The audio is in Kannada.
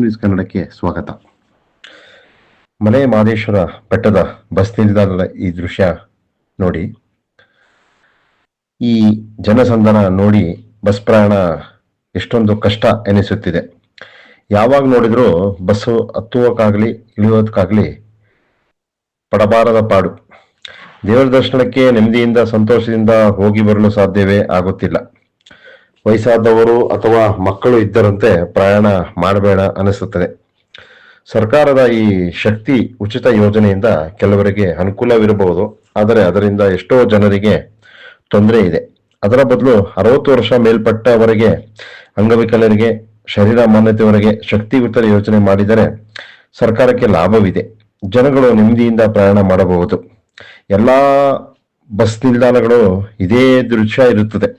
ನ್ಯೂಸ್ ಕನ್ನಡಕ್ಕೆ ಸ್ವಾಗತ. ಮಲೆ ಮಹದೇಶ್ವರ ಬೆಟ್ಟದ ಬಸ್ ನಿಲ್ದಾಣದ ಈ ದೃಶ್ಯ ನೋಡಿ. ಈ ಜನಸಂದಣ ನೋಡಿ ಬಸ್ ಪ್ರಯಾಣ ಎಷ್ಟೊಂದು ಕಷ್ಟ ಎನಿಸುತ್ತಿದೆ. ಯಾವಾಗ ನೋಡಿದ್ರು ಬಸ್ಸು ಹತ್ತುವಕ್ಕಾಗ್ಲಿ ಇಳಿಯೋದಕ್ಕಾಗ್ಲಿ ಪಡಬಾರದ ಪಾಡು. ದೇವರ ದರ್ಶನಕ್ಕೆ ನೆಮ್ಮದಿಯಿಂದ ಸಂತೋಷದಿಂದ ಹೋಗಿ ಬರಲು ಸಾಧ್ಯವೇ ಆಗುತ್ತಿಲ್ಲ. ವಯಸ್ಸಾದವರು ಅಥವಾ ಮಕ್ಕಳು ಇದ್ದರಂತೆ ಪ್ರಯಾಣ ಮಾಡಬೇಡ ಅನಿಸುತ್ತದೆ. ಸರ್ಕಾರದ ಈ ಶಕ್ತಿ ಉಚಿತ ಯೋಜನೆಯಿಂದ ಕೆಲವರಿಗೆ ಅನುಕೂಲವಿರಬಹುದು, ಆದರೆ ಅದರಿಂದ ಎಷ್ಟೋ ಜನರಿಗೆ ತೊಂದರೆ ಇದೆ. ಅದರ ಬದಲು 60 ವರ್ಷ ಮೇಲ್ಪಟ್ಟವರಿಗೆ, ಅಂಗವಿಕಲರಿಗೆ, ಶರೀರ ಮಾನ್ಯತೆಯವರಿಗೆ ಶಕ್ತಿಯುತ ಯೋಜನೆ ಮಾಡಿದರೆ ಸರ್ಕಾರಕ್ಕೆ ಲಾಭವಿದೆ. ಜನಗಳು ನೆಮ್ಮದಿಯಿಂದ ಪ್ರಯಾಣ ಮಾಡಬಹುದು. ಎಲ್ಲಾ ಬಸ್ ನಿಲ್ದಾಣಗಳು ಇದೇ ದೃಶ್ಯ ಇರುತ್ತದೆ.